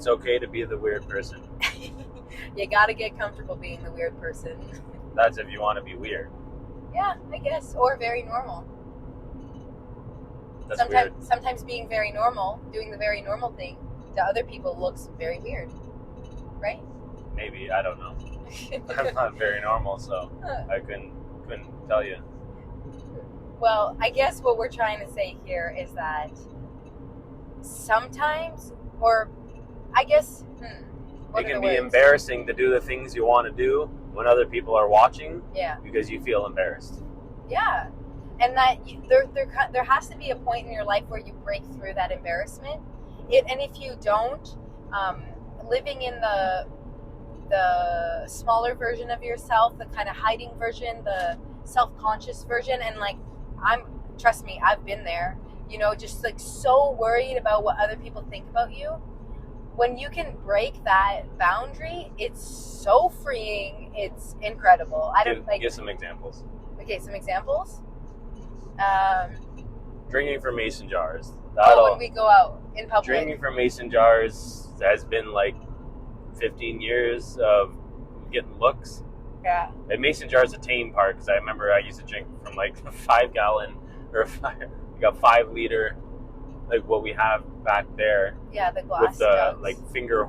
It's okay to be the weird person. You gotta get comfortable being the weird person. That's if you want to be weird. Yeah, I guess. Or very normal. That's weird. Sometimes being very normal, doing the very normal thing, to other people looks very weird. Right? Maybe, I don't know. I'm not very normal, so I couldn't tell you. Well, I guess what we're trying to say here is that sometimes, or I guess, it can be embarrassing to do the things you want to do when other people are watching. Yeah. Because you feel embarrassed. Yeah. And that there has to be a point in your life where you break through that embarrassment. And if you don't, living in the smaller version of yourself, the kind of hiding version, the self-conscious version, and like, trust me, I've been there, just like so worried about what other people think about you. When you can break that boundary, it's so freeing. It's incredible. Give some examples. Okay, some examples. Drinking from mason jars. When we go out in public. Drinking from mason jars has been like 15 years of getting looks. Yeah. And mason jars a tame part, because I remember I used to drink from like a 5-gallon or a 5-liter, like what we have back there. Yeah, the glass with the jugs. like finger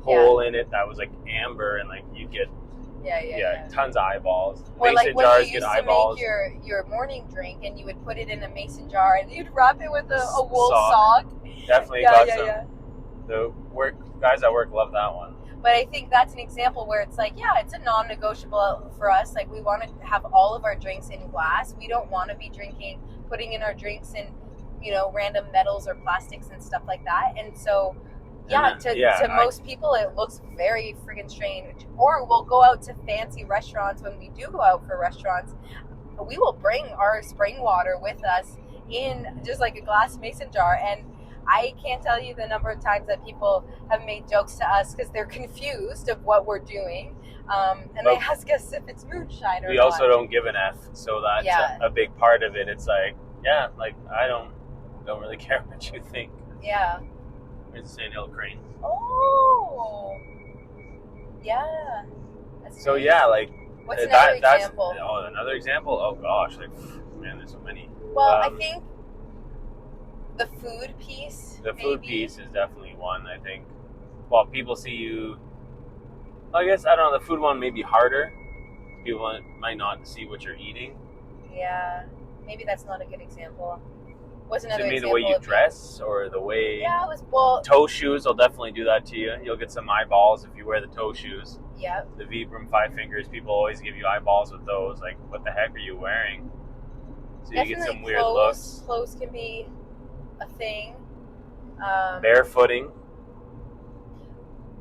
hole in it that was like amber, and like you get tons of eyeballs. Or mason like jars when you used get eyeballs. to make your morning drink, and you would put it in a mason jar, and you'd wrap it with a wool sock. Definitely got some. The guys at work love that one. But I think that's an example where it's like, it's a non-negotiable for us. Like, we want to have all of our drinks in glass. We don't want to be putting in our drinks in, random metals or plastics and stuff like that. And so, to most people, it looks very friggin' strange. Or we'll go out to fancy restaurants. When we do go out for restaurants, we will bring our spring water with us in just like a glass mason jar. And I can't tell you the number of times that people have made jokes to us because they're confused of what we're doing. And they ask us if it's moonshine or not. We also don't give an F, so that's a big part of it. It's like, I don't really care what you think. Yeah. There's a sandhill crane. Oh. Yeah. That's so, nice. like... What's another example? Another example? Oh, gosh. Like, man, there's so many. Well, I think... The food piece. Food piece is definitely one, I think. Well, people see you... I guess, I don't know, the food one may be harder. People might not see what you're eating. Yeah. Maybe that's not a good example. What's another example? The way you dress, or the way... Yeah, toe shoes will definitely do that to you. You'll get some eyeballs if you wear the toe shoes. Yeah. The Vibram 5 fingers, people always give you eyeballs with those. Like, what the heck are you wearing? So definitely you get some weird looks. Clothes can be a thing. Barefooting.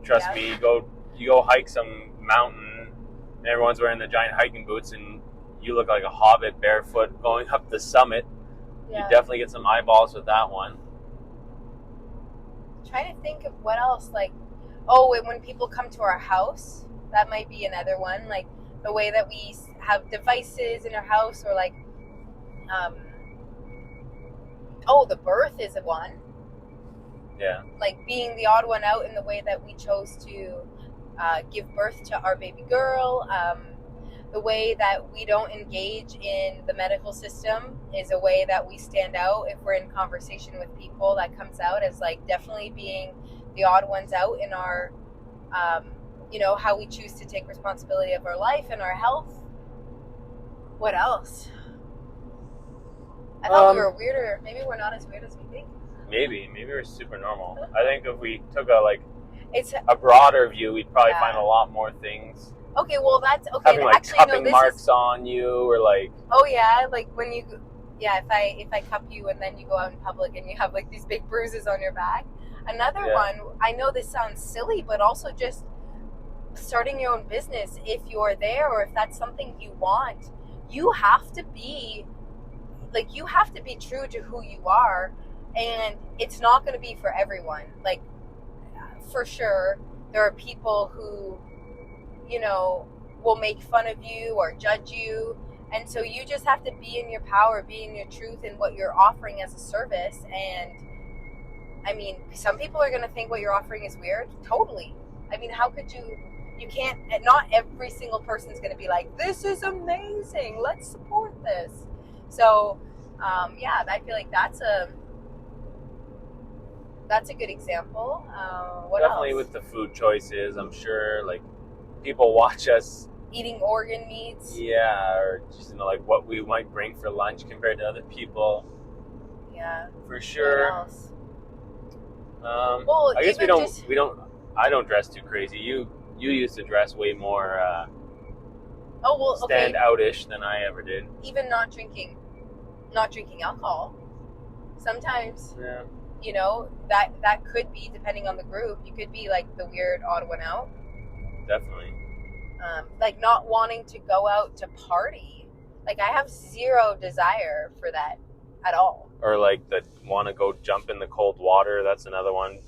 Trust me, you go hike some mountain, and everyone's wearing the giant hiking boots, and you look like a hobbit barefoot going up the summit. Yeah. You definitely get some eyeballs with that one. I'm trying to think of what else, like, when people come to our house, that might be another one, like the way that we have devices in our house, or like, the birth is one. Yeah. Like being the odd one out in the way that we chose to give birth to our baby girl. The way that we don't engage in the medical system is a way that we stand out. If we're in conversation with people, that comes out as like definitely being the odd ones out in our, how we choose to take responsibility of our life and our health. What else? I thought we were weirder. Maybe we're not as weird as we think. Maybe we're super normal. I think if we took a broader view, we'd probably find a lot more things. Okay, well that's okay. Having like cupping marks on you, or like. Oh yeah, like when you, if I cup you and then you go out in public and you have like these big bruises on your back. Another one. I know this sounds silly, but also just starting your own business. If you're there, or if that's something you want, you have to be true to who you are, and it's not going to be for everyone. Like, for sure, there are people who, will make fun of you or judge you, and so you just have to be in your power, be in your truth, and what you're offering as a service. And I mean, some people are going to think what you're offering is weird. Totally. I mean, how could you can't, not every single person is going to be like, this is amazing, let's support this. So, yeah, I feel like that's a good example. What Definitely else? with the food choices, I'm sure, like, people watch us Eating organ meats. Yeah, or just, like, what we might bring for lunch compared to other people. Yeah. For sure. What else? Well, I guess we don't. I don't dress too crazy. You used to dress way more stand outish than I ever did. Even not drinking alcohol. Sometimes, yeah. You know, that could be, depending on the group, you could be like the weird odd one out. Definitely. Like not wanting to go out to party. Like I have zero desire for that at all. Or like the want to go jump in the cold water. That's another one.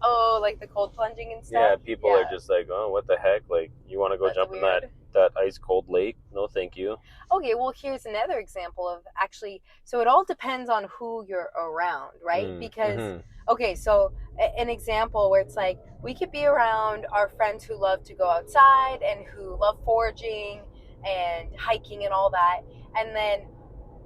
Oh, like the cold plunging and stuff? Yeah, people are just like, oh, what the heck? Like, you want to go jump in that ice cold lake? No, thank you. Okay, well, here's another example of actually, so it all depends on who you're around, right? Because, okay, so an example where it's like, we could be around our friends who love to go outside and who love foraging and hiking and all that. And then,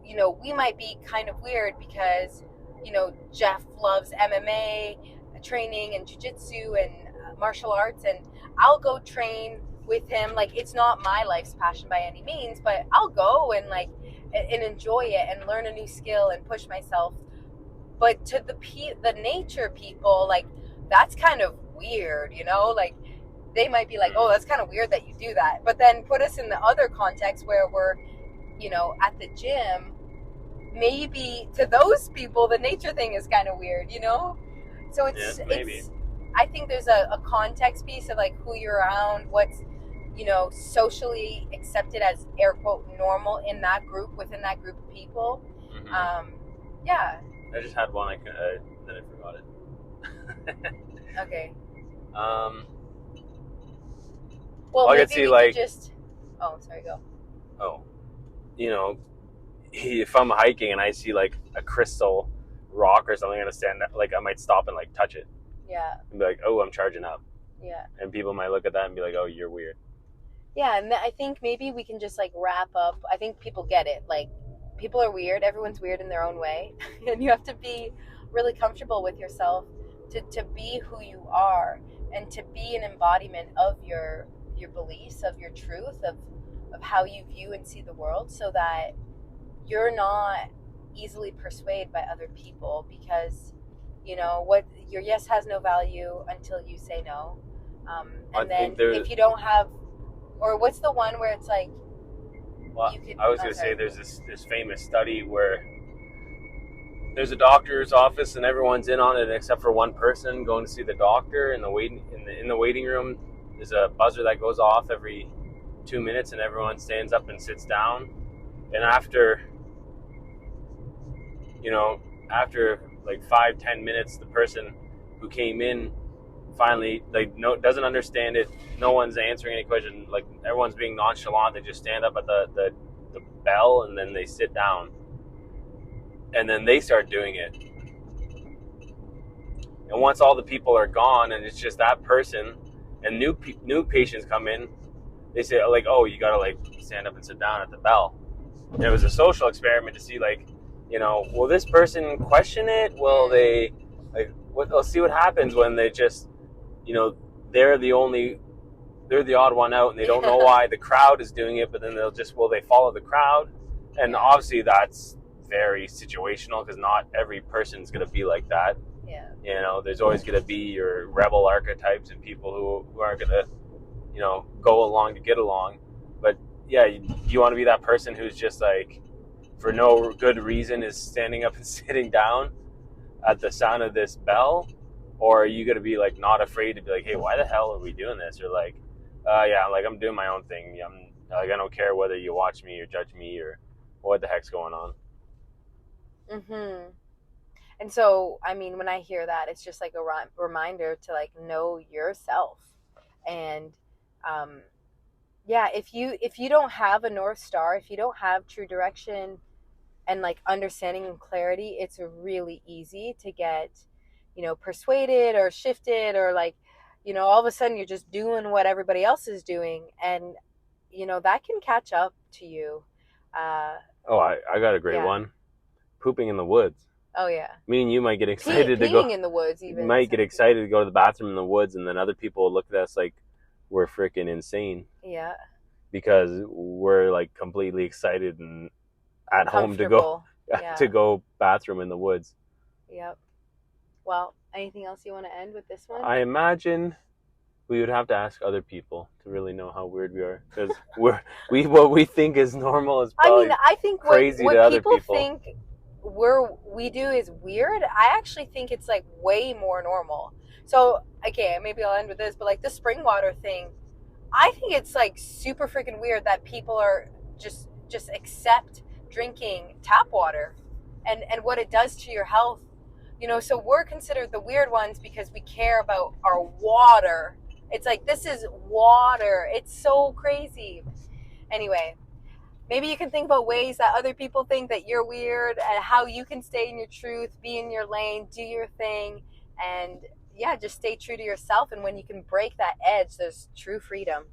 you know, we might be kind of weird because, you know, Jeff loves MMA training and jiu-jitsu and martial arts, and I'll go train with him. Like, it's not my life's passion by any means, but I'll go and like and enjoy it and learn a new skill and push myself. But to the nature people, like, that's kind of weird, you know? Like, they might be like, oh, that's kind of weird that you do that. But then put us in the other context where we're, you know, at the gym. Maybe to those people, the nature thing is kind of weird, you know? So it's I think there's a context piece of like who you're around, what's, you know, socially accepted as air quote normal in that group, within that group of people. Yeah. I just had one. Then I forgot it. Okay. Well, I could see like Oh, sorry, go. Oh, you know, if I'm hiking and I see like a crystal rock or something, I'm gonna stand up, like I might stop and like touch it. Yeah. And be like, oh, I'm charging up. Yeah. And people might look at that and be like, oh, you're weird. Yeah, and I think maybe we can just like wrap up. I think people get it. Like, people are weird. Everyone's weird in their own way. And you have to be really comfortable with yourself to be who you are and to be an embodiment of your beliefs, of your truth, of how you view and see the world, so that you're not easily persuaded by other people, because, you know, what your yes has no value until you say no. And then if you don't have, or what's the one where it's like, well, I was going to say there's this famous study where there's a doctor's office and everyone's in on it except for one person going to see the doctor. In the waiting room, there's a buzzer that goes off every 2 minutes, and everyone stands up and sits down. And after like 5-10 minutes, the person who came in finally doesn't understand it. No one's answering any question. Like, everyone's being nonchalant. They just stand up at the bell and then they sit down, and then they start doing it. And once all the people are gone and it's just that person, and new patients come in, they say like, oh, you gotta like stand up and sit down at the bell. And it was a social experiment to see, like, you know, will this person question it? Will they they'll see what happens when they just, you know, they're the odd one out and they don't know why the crowd is doing it, but then will they follow the crowd? And obviously that's very situational, because not every person's going to be like that. Yeah. You know, there's always going to be your rebel archetypes and people who aren't going to, you know, go along to get along. But yeah, you want to be that person who's just like, for no good reason, is standing up and sitting down at the sound of this bell? Or are you going to be like not afraid to be like, hey, why the hell are we doing this? Or like, yeah, like I'm doing my own thing. I don't care whether you watch me or judge me or what the heck's going on. And so, I mean, when I hear that, it's just like a reminder to like know yourself. And yeah, if you don't have a North Star, if you don't have true direction and like understanding and clarity, it's really easy to get persuaded or shifted, or like, all of a sudden you're just doing what everybody else is doing. And, that can catch up to you. Oh, I got a great one. Pooping in the woods. Oh, yeah. Meaning you might get excited to go. Peeing in the woods, even. You might get excited to go to the bathroom in the woods, and then other people look at us like we're freaking insane. Yeah. Because we're like completely excited and at home to go to go bathroom in the woods. Yep. Well, anything else you want to end with this one? I imagine we would have to ask other people to really know how weird we are, because what we think is normal is probably I think crazy what to other people people. think we do is weird. I actually think it's like way more normal. So, okay, maybe I'll end with this, but like the spring water thing, I think it's like super freaking weird that people are just accept drinking tap water and what it does to your health. So we're considered the weird ones because we care about our water. It's like, this is water. It's so crazy. Anyway, maybe you can think about ways that other people think that you're weird, and how you can stay in your truth, be in your lane, do your thing, and just stay true to yourself. And when you can break that edge, there's true freedom.